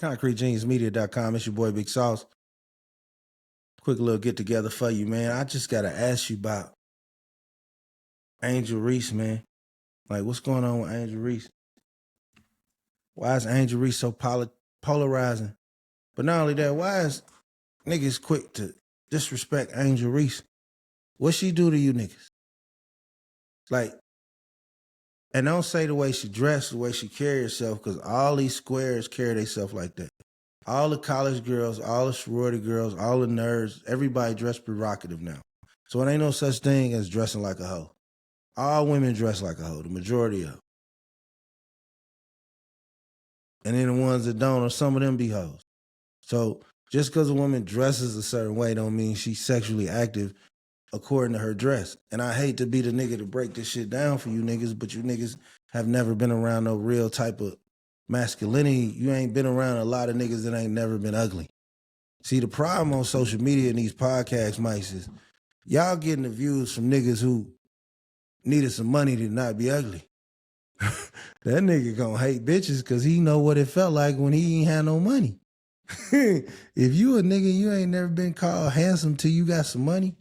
ConcreteGeniusMedia.com. It's your boy Big Sauce. Quick little get together for you, man. I just gotta ask you about Angel Reese, man. Like, what's going on with Angel Reese? Why is Angel Reese so polarizing? But not only that, why is niggas quick to disrespect Angel Reese? What she do to you niggas? Like, and don't say the way she dressed, the way she carry herself, because all these squares carry themselves like that. All the college girls, all the sorority girls, all the nerds, everybody dress provocative now. So it ain't no such thing as dressing like a hoe. All women dress like a hoe, the majority of them. And then the ones that don't, or some of them be hoes. So just because a woman dresses a certain way don't mean she's sexually active according to her dress. And I hate to be the nigga to break this shit down for you niggas, but you niggas have never been around no real type of masculinity. You ain't been around a lot of niggas that ain't never been ugly. See, the problem on social media and these podcast mics is y'all getting the views from niggas who needed some money to not be ugly. That nigga gonna hate bitches because he know what it felt like when he ain't had no money. If you a nigga, you ain't never been called handsome till you got some money,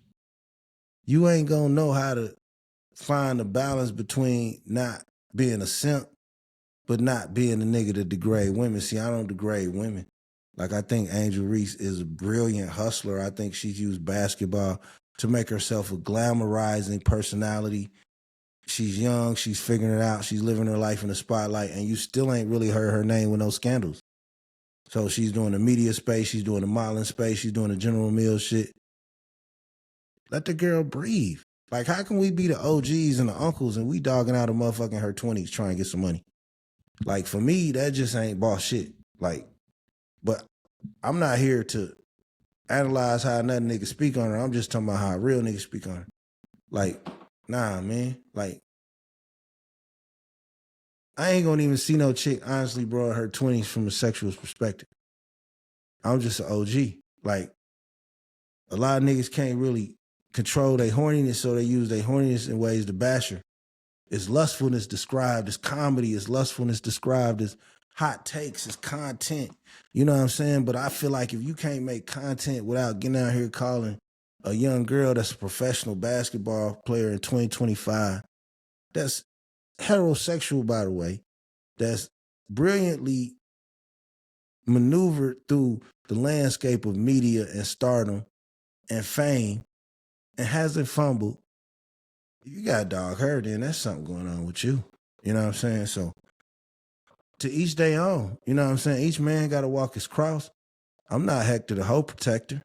you ain't gonna know how to find the balance between not being a simp, but not being a nigga to degrade women. See, I don't degrade women. Like, I think Angel Reese is a brilliant hustler. I think she's used basketball to make herself a glamorizing personality. She's young, she's figuring it out, she's living her life in the spotlight, and you still ain't really heard her name with no scandals. So she's doing the media space, she's doing the modeling space, she's doing the General Mills shit. Let the girl breathe. Like, how can we be the OGs and the uncles and we dogging out a motherfucker in her 20s trying to get some money? Like, for me, that just ain't boss shit. Like, but I'm not here to analyze how another nigga speak on her. I'm just talking about how a real nigga speak on her. Like, nah, man. Like, I ain't gonna even see no chick, honestly, bro, in her 20s from a sexual perspective. I'm just an OG. Like, a lot of niggas can't really control their horniness, so they use their horniness in ways to bash her. It's lustfulness described as comedy, it's lustfulness described as hot takes, as content. You know what I'm saying? But I feel like if you can't make content without getting out here calling a young girl that's a professional basketball player in 2025, that's heterosexual, by the way, that's brilliantly maneuvered through the landscape of media and stardom and fame and hasn't fumbled, you got dog her, then that's something going on with you. You know what I'm saying? So to each their own, you know what I'm saying? Each man got to walk his cross. I'm not Hector the hoe protector,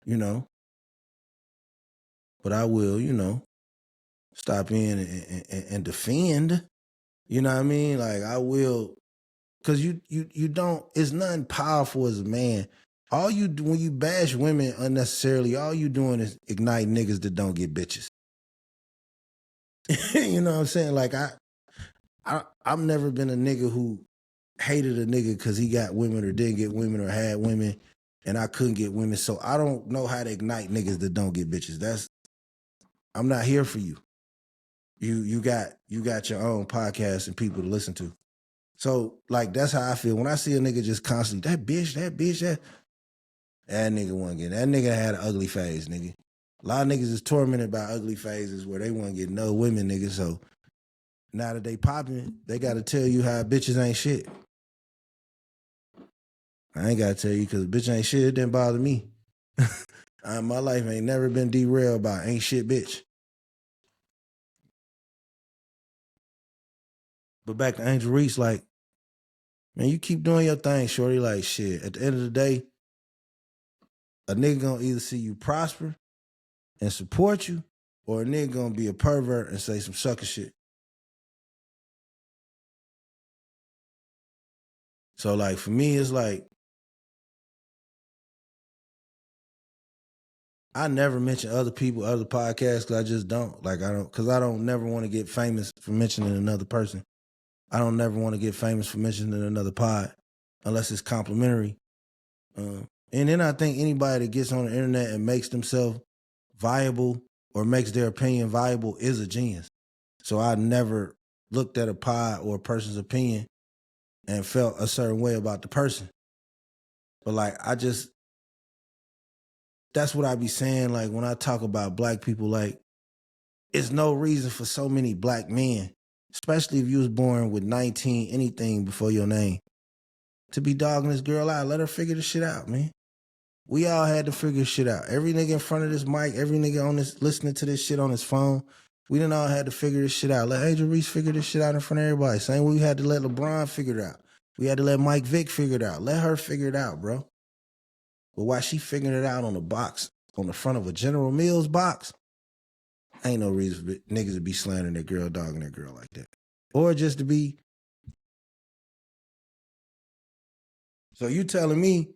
you know, but I will, you know, stop in and defend. You know what I mean? Like, I will, because you don't, it's nothing powerful as a man. All you do when you bash women unnecessarily, all you doing is ignite niggas that don't get bitches. You know what I'm saying? Like, I've never been a nigga who hated a nigga because he got women or didn't get women or had women and I couldn't get women. So I don't know how to ignite niggas that don't get bitches. I'm not here for you. You got your own podcast and people to listen to. So, like, that's how I feel. When I see a nigga just constantly, that bitch, that nigga wasn't getting, that nigga had an ugly phase, nigga. A lot of niggas is tormented by ugly phases where they want to get no women, nigga. So now that they popping, they got to tell you how bitches ain't shit. I ain't got to tell you because bitch ain't shit. It didn't bother me. My life ain't never been derailed by ain't shit bitch. But back to Angel Reese, like, man, you keep doing your thing, shorty. Like, shit, at the end of the day, a nigga gonna either see you prosper and support you, or a nigga gonna be a pervert and say some sucker shit. So, like, for me, it's like, I never mention other people, other podcasts, because I just don't. Like, I don't never want to get famous for mentioning another person. I don't never want to get famous for mentioning another pod unless it's complimentary. And then I think anybody that gets on the internet and makes themselves viable or makes their opinion viable is a genius. So I never looked at a pod or a person's opinion and felt a certain way about the person. But like, that's what I be saying. Like when I talk about black people, like it's no reason for so many black men, especially if you was born with 19 anything before your name, to be dogging this girl out. Let her figure this shit out, man. We all had to figure shit out. Every nigga in front of this mic, every nigga on this listening to this shit on his phone, we done all had to figure this shit out. Let Angel Reese figure this shit out in front of everybody. Same way we had to let LeBron figure it out. We had to let Mike Vick figure it out. Let her figure it out, bro. But while she figuring it out on the box, on the front of a General Mills box, ain't no reason for niggas to be slandering their girl, dogging their girl like that. Or just to be. So you telling me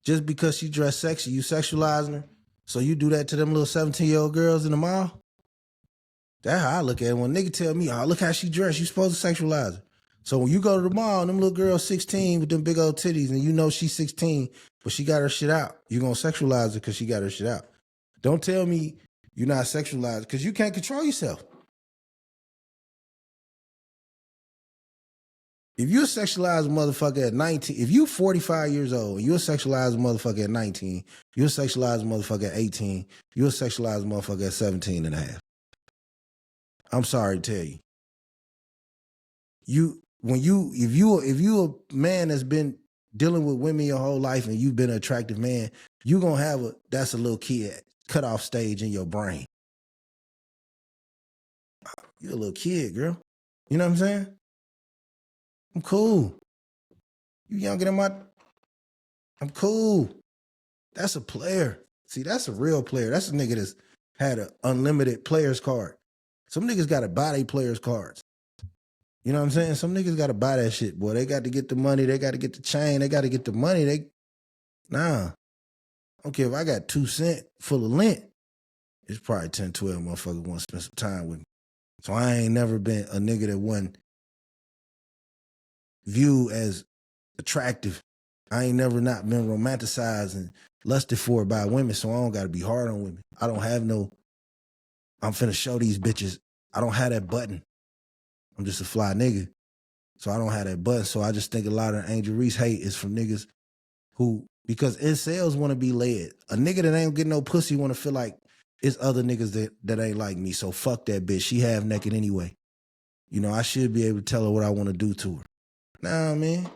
just because she dressed sexy, you sexualizing her? So you do that to them little 17-year-old girls in the mall? That's how I look at it. When a nigga tell me, oh, look how she dressed, you supposed to sexualize her. So when you go to the mall and them little girls 16 with them big old titties and you know she's 16, but she got her shit out, you gonna sexualize her because she got her shit out. Don't tell me you're not sexualized because you can't control yourself. If you're a sexualized motherfucker at 19, if you 45 years old, you're a sexualized motherfucker at 19, you're a sexualized motherfucker at 18, you're a sexualized motherfucker at 17 and a half. I'm sorry to tell you. If you a man that's been dealing with women your whole life and you've been an attractive man, you gonna have that's a little kid cut off stage in your brain. You're a little kid, girl. You know what I'm saying? I'm cool. You younger than I'm cool. That's a player. See, that's a real player. That's a nigga that's had an unlimited players card. Some niggas gotta buy their players cards. You know what I'm saying? Some niggas gotta buy that shit, boy. They got to get the money. They got to get the chain. They got to get the money. Nah. I don't care if I got 2 cents full of lint. It's probably 10, 12 motherfuckers want to spend some time with me. So I ain't never been a nigga that wasn't viewed as attractive. I ain't never not been romanticized and lusted for by women, so I don't got to be hard on women. I don't have no, I'm finna show these bitches. I don't have that button. I'm just a fly nigga. So I don't have that button. So I just think a lot of Angel Reese hate is from niggas who, because incels want to be led. A nigga that ain't getting no pussy want to feel like it's other niggas that ain't like me. So fuck that bitch. She half naked anyway. You know, I should be able to tell her what I want to do to her. Nah, man.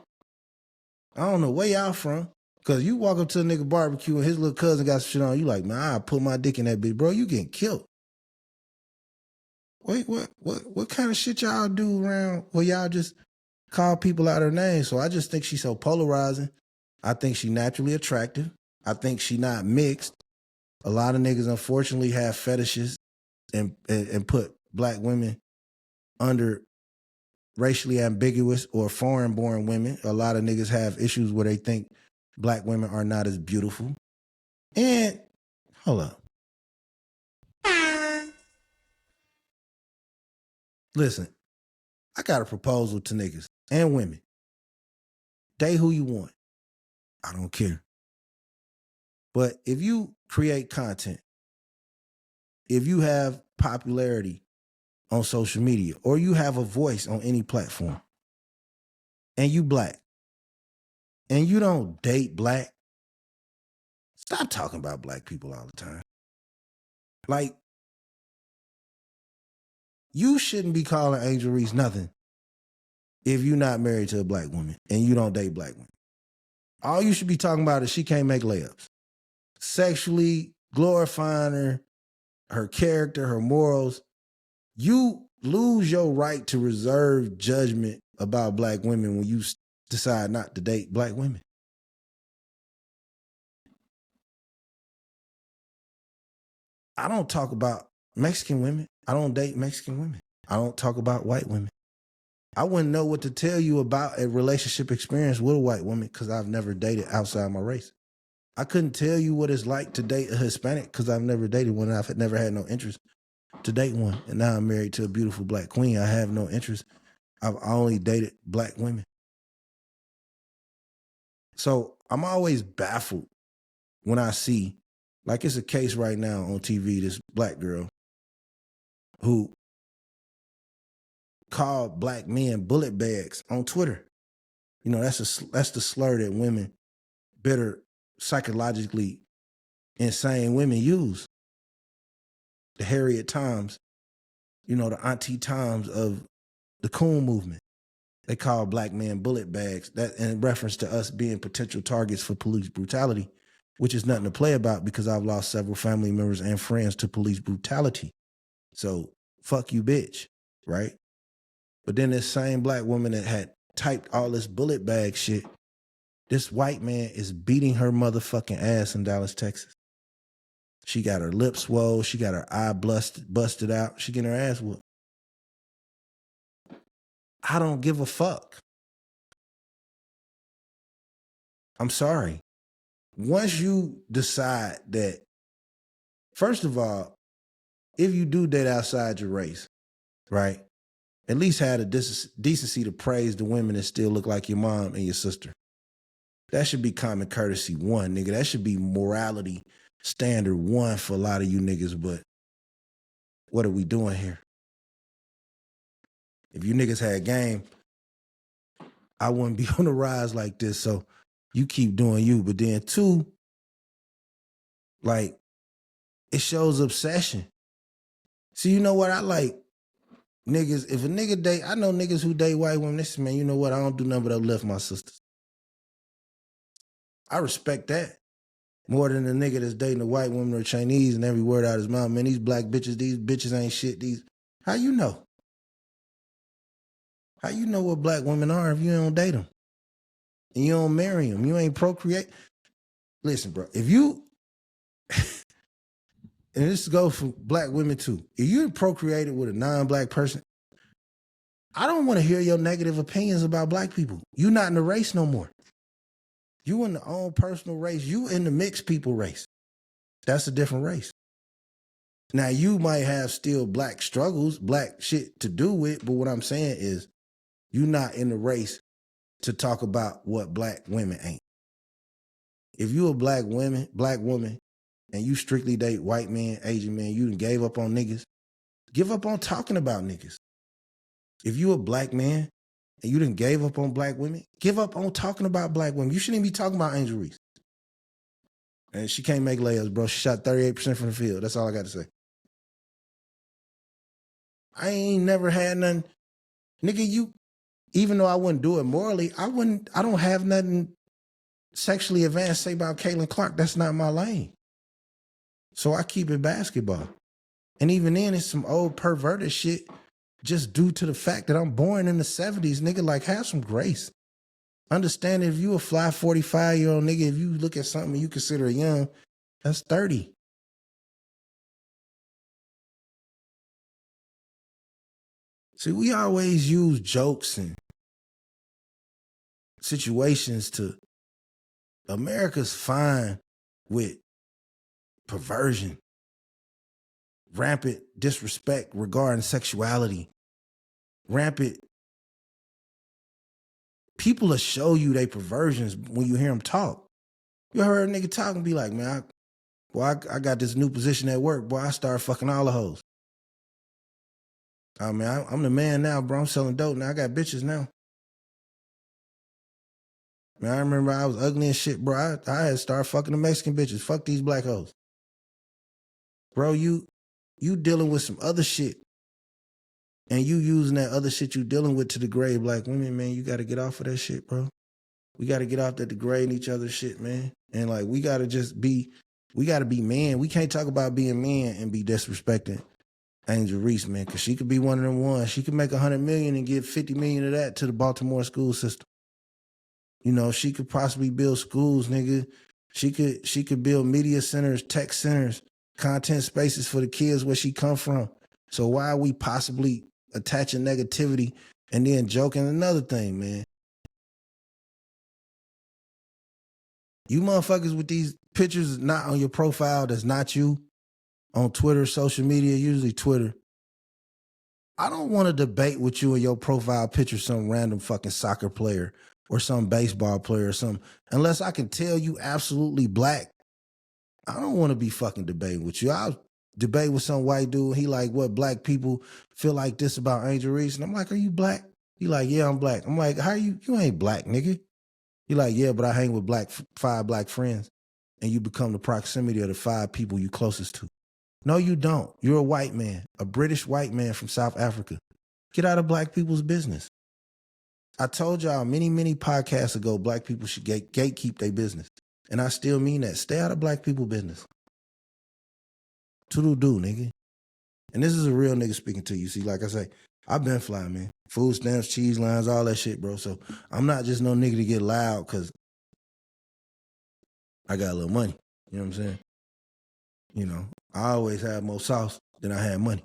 I don't know where y'all from. Cause you walk up to a nigga barbecue and his little cousin got some shit on, you like, man, I'll put my dick in that bitch. Bro, you getting killed. Wait, what kind of shit y'all do around where y'all just call people out her name? So I just think she's so polarizing. I think she naturally attractive. I think she not mixed. A lot of niggas unfortunately have fetishes and put black women under racially ambiguous or foreign-born women. A lot of niggas have issues where they think black women are not as beautiful. And, hold up. Listen, I got a proposal to niggas and women. Date who you want. I don't care. But if you create content, if you have popularity on social media, or you have a voice on any platform, and you black, and you don't date black, stop talking about black people all the time. Like, you shouldn't be calling Angel Reese nothing if you're not married to a black woman and you don't date black women. All you should be talking about is she can't make layups. Sexually glorifying her character, her morals. You lose your right to reserve judgment about black women when you decide not to date black women. I don't talk about Mexican women. I don't date Mexican women. I don't talk about white women. I wouldn't know what to tell you about a relationship experience with a white woman because I've never dated outside my race. I couldn't tell you what it's like to date a Hispanic because I've never dated one. I've never had no interest to date one. And now I'm married to a beautiful black queen. I have no interest. I've only dated black women. So I'm always baffled when I see, like it's a case right now on TV, this black girl who called black men bullet bags on Twitter. You know, that's the slur that women bitter, psychologically insane women use. The Harriet Times, the Auntie Times of the coon movement. They call black men bullet bags, that in reference to us being potential targets for police brutality, which is nothing to play about because I've lost several family members and friends to police brutality. So fuck you, bitch, right? But then this same black woman that had typed all this bullet bag shit, this white man is beating her motherfucking ass in Dallas, Texas. She got her lips swole. She got her eye busted out. She getting her ass whooped. I don't give a fuck. I'm sorry. Once you decide that, first of all, if you do date outside your race, right, at least have the decency to praise the women that still look like your mom and your sister. That should be common courtesy one, nigga. That should be morality standard one for a lot of you niggas, but what are we doing here? If you niggas had game, I wouldn't be on the rise like this, so you keep doing you. But then two, like, it shows obsession. See, you know what I like? Niggas, if a nigga date, I know niggas who date white women, this man, you know what, I don't do nothing but uplift my sisters. I respect that more than a nigga that's dating a white woman or Chinese and every word out of his mouth. Man, these black bitches, these bitches ain't shit. How you know? How you know what black women are if you don't date them? And you don't marry them? You ain't procreate? Listen, bro, if you, and this goes for black women too, if you procreated with a non-black person, I don't want to hear your negative opinions about black people. You not in the race no more. You in the own personal race. You in the mixed people race. That's a different race. Now, you might have still black struggles, black shit to do with, but what I'm saying is you not in the race to talk about what black women ain't. If you a black woman, and you strictly date white men, Asian men, you done gave up on niggas, give up on talking about niggas. If you a black man and you done gave up on black women, give up on talking about black women. You shouldn't even be talking about Angel Reese. And she can't make layups, bro. She shot 38% from the field. That's all I got to say. I ain't never had nothing. Nigga, even though I wouldn't do it morally, I don't have nothing sexually advanced to say about Caitlin Clark. That's not my lane. So I keep it basketball. And even then, it's some old perverted shit just due to the fact that I'm born in the 70s, nigga. Like, have some grace. Understand if you a fly 45-year-old nigga, if you look at something you consider young, that's 30. See, we always use jokes and situations to, America's fine with perversion, rampant disrespect regarding sexuality, rampant. People will show you they perversions when you hear them talk. You heard a nigga talk and be like, man, I got this new position at work. Boy, I start fucking all the hoes. I mean, I'm the man now, bro. I'm selling dope now. I got bitches now. Man, I remember I was ugly and shit, bro. I had to start fucking the Mexican bitches. Fuck these black hoes. Bro, you dealing with some other shit. And you using that other shit you dealing with to degrade black women, man. You got to get off of that shit, bro. We got to get off that degrading each other's shit, man. And like, we got to be men. We can't talk about being men and be disrespecting Angel Reese, man, because she could be one of them ones. She could make $100 million and give $50 million of that to the Baltimore school system. You know, she could possibly build schools, nigga. She could build media centers, tech centers, content spaces for the kids where she come from. So why are we possibly attaching negativity and then joking? Another thing, man. You motherfuckers with these pictures not on your profile, that's not you, on Twitter, social media, usually Twitter. I don't want to debate with you in your profile picture some random fucking soccer player or some baseball player or something. Unless I can tell you absolutely black, I don't want to be fucking debating with you. I'll debate with some white dude. He like, what black people feel like this about Angel Reese? And I'm like, are you black? He like, yeah, I'm black. I'm like, how you ain't black, nigga. You're like, yeah, but I hang with 5 black friends, and you become the proximity of the 5 people you closest to. No, you don't. You're a white man, a British white man from South Africa. Get out of black people's business. I told y'all many, many podcasts ago, black people should gatekeep their business. And I still mean that. Stay out of black people's business. Toodle-doo, nigga. And this is a real nigga speaking to you. See, like I say, I've been fly, man. Food stamps, cheese lines, all that shit, bro. So I'm not just no nigga to get loud because I got a little money. You know what I'm saying? You know, I always had more sauce than I had money.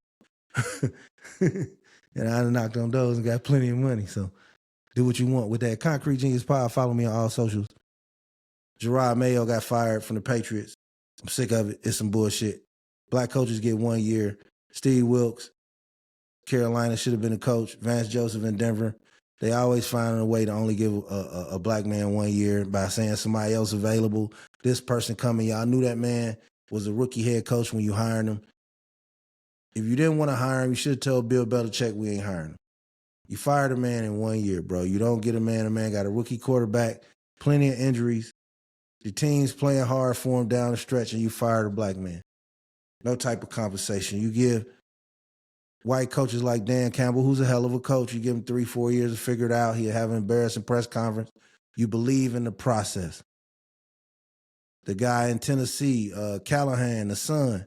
And I done knocked on doors and got plenty of money. So do what you want with that. Concrete Genius Pod. Follow me on all socials. Gerard Mayo got fired from the Patriots. I'm sick of it. It's some bullshit. Black coaches get 1 year. Steve Wilkes, Carolina, should have been a coach. Vance Joseph in Denver. They always find a way to only give a black man 1 year by saying somebody else available. This person coming. Y'all knew that man was a rookie head coach when you hired him. If you didn't want to hire him, you should have told Bill Belichick we ain't hiring him. You fired a man in 1 year, bro. You don't get a man got a rookie quarterback, plenty of injuries. The team's playing hard for him down the stretch, and you fired a black man. No type of compensation. You give white coaches like Dan Campbell, who's a hell of a coach, you give him 3-4 years to figure it out. He'll have an embarrassing press conference. You believe in the process. The guy in Tennessee, Callahan, the son,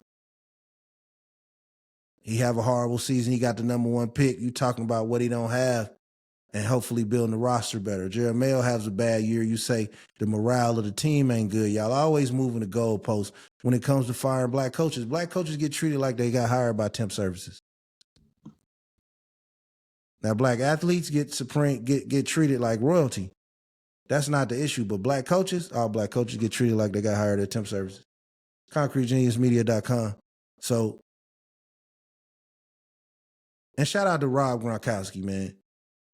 he have a horrible season. He got the #1 pick. You talking about what he don't have and hopefully building the roster better. Jeremiah has a bad year. You say the morale of the team ain't good. Y'all always moving the goalposts when it comes to firing black coaches. Black coaches get treated like they got hired by temp services. Now, black athletes get treated like royalty. That's not the issue. But black coaches, all black coaches get treated like they got hired at temp services. ConcreteGeniusMedia.com. So, and shout out to Rob Gronkowski, man.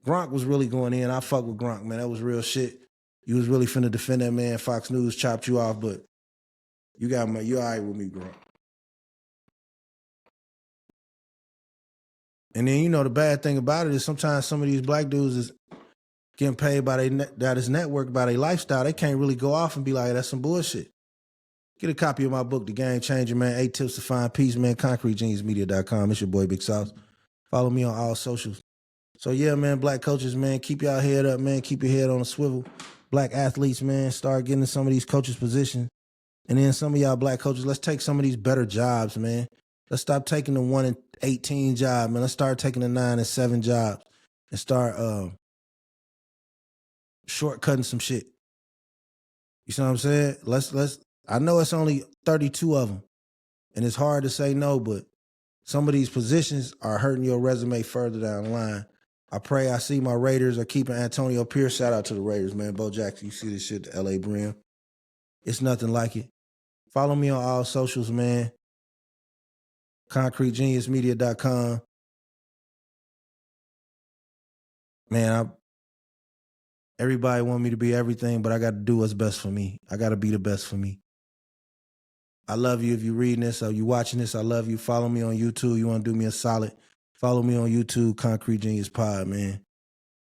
Gronk was really going in. I fuck with Gronk, man. That was real shit. You was really finna defend that man. Fox News chopped you off, but you all right with me, Gronk. And then, you know, the bad thing about it is sometimes some of these black dudes is getting paid by this network, by their lifestyle. They can't really go off and be like, that's some bullshit. Get a copy of my book, The Game Changer, man. 8 Tips to Find Peace, man. ConcreteGeniusMedia.com. It's your boy, Big Sauce. Follow me on all socials. So, yeah, man, black coaches, man, keep y'all head up, man. Keep your head on a swivel. Black athletes, man, start getting in some of these coaches' positions. And then some of y'all black coaches, let's take some of these better jobs, man. Let's stop taking the 1 and 18 job, man. Let's start taking the 9 and 7 jobs and start shortcutting some shit. You see what I'm saying? I know it's only 32 of them, and it's hard to say no, but some of these positions are hurting your resume further down the line. I pray I see my Raiders are keeping Antonio Pierce. Shout out to the Raiders, man. Bo Jackson, you see this shit, the LA Brim. It's nothing like it. Follow me on all socials, man. ConcreteGeniusMedia.com. Man, everybody want me to be everything, but I got to do what's best for me. I got to be the best for me. I love you if you're reading this or you watching this. I love you. Follow me on YouTube. You want to do me a solid. Follow me on YouTube, Concrete Genius Pod, man.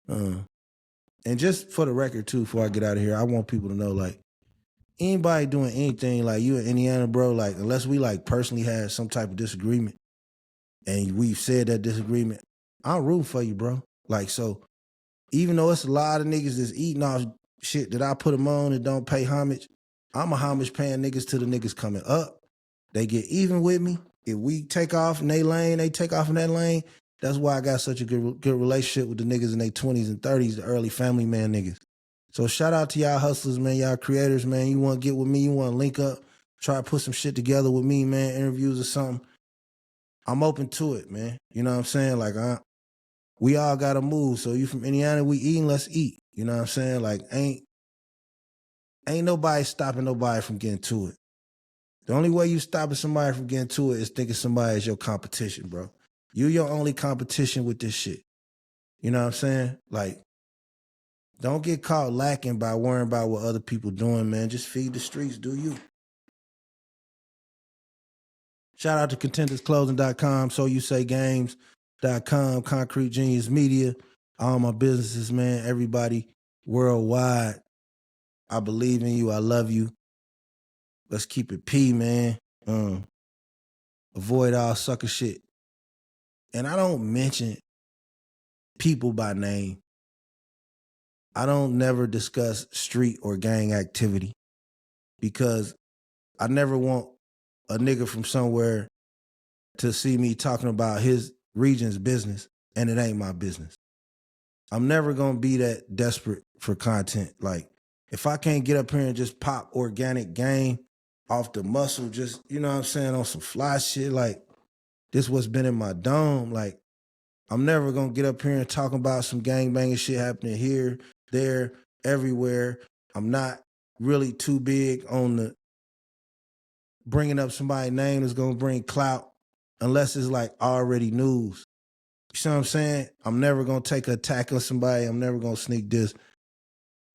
And just for the record, too, before I get out of here, I want people to know, like, anybody doing anything, like you in Indiana, bro, like, unless we, like, personally had some type of disagreement and we've said that disagreement, I'm rooting for you, bro. Like, so even though it's a lot of niggas that's eating off shit that I put them on and don't pay homage, I'm a homage paying niggas to the niggas coming up. They get even with me. If we take off in their lane, they take off in that lane. That's why I got such a good relationship with the niggas in their 20s and 30s, the early family man niggas. So shout out to y'all hustlers, man, y'all creators, man. You want to get with me, you want to link up, try to put some shit together with me, man, interviews or something. I'm open to it, man. You know what I'm saying? Like, we all got to move. So you from Indiana, we eating, let's eat. You know what I'm saying? Like, ain't nobody stopping nobody from getting to it. The only way you stopping somebody from getting to it is thinking somebody is your competition, bro. You your only competition with this shit. You know what I'm saying? Like, don't get caught lacking by worrying about what other people doing, man. Just feed the streets, do you. Shout out to contendersclothing.com, SoYouSayGames.com, Concrete Genius Media, all my businesses, man, everybody worldwide. I believe in you. I love you. Let's keep it P, man. Avoid all sucker shit. And I don't mention people by name. I don't never discuss street or gang activity because I never want a nigga from somewhere to see me talking about his region's business and it ain't my business. I'm never gonna be that desperate for content. Like, if I can't get up here and just pop organic game off the muscle, just, you know what I'm saying, on some fly shit, like, this what's been in my dome, like, I'm never gonna get up here and talk about some gangbanging shit happening here, there, everywhere. I'm not really too big on the bringing up somebody's name that's gonna bring clout unless it's like already news. You see what I'm saying? I'm never gonna take an attack on somebody. I'm never gonna sneak this.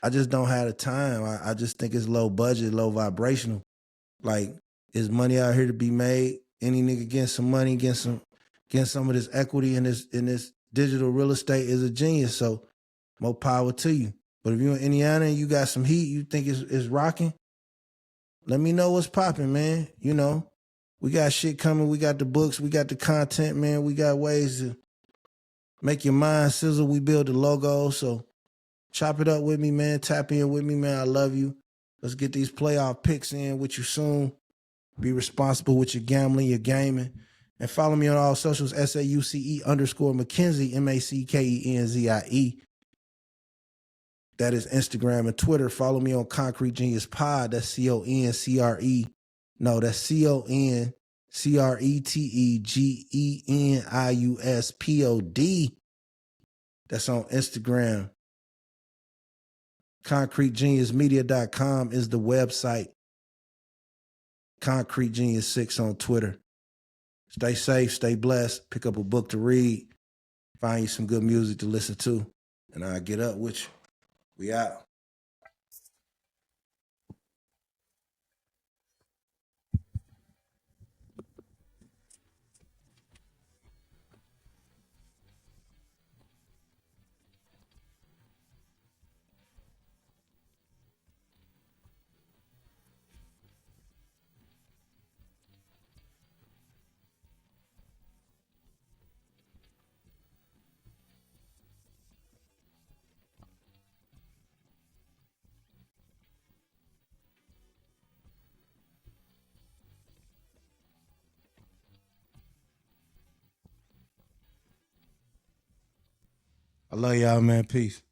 I just don't have the time. I just think it's low budget, low vibrational. Like, there's money out here to be made. Any nigga getting some money, getting some of this equity in this digital real estate is a genius. So more power to you. But if you're in Indiana and you got some heat, you think it's rocking, let me know what's popping, man. You know, we got shit coming. We got the books. We got the content, man. We got ways to make your mind sizzle. We build the logo. So chop it up with me, man. Tap in with me, man. I love you. Let's get these playoff picks in with you soon. Be responsible with your gambling, your gaming. And follow me on all socials, SAUCE_McKenzie, MACKENZIE. That is Instagram and Twitter. Follow me on Concrete Genius Pod. That's CONCRE. No, that's CONCRETEGENIUSPOD. That's on Instagram. ConcreteGeniusMedia.com is the website. Concrete Genius 6 on Twitter. Stay safe, stay blessed. Pick up a book to read. Find you some good music to listen to. And I'll get up with you. We out. I love y'all, man. Peace.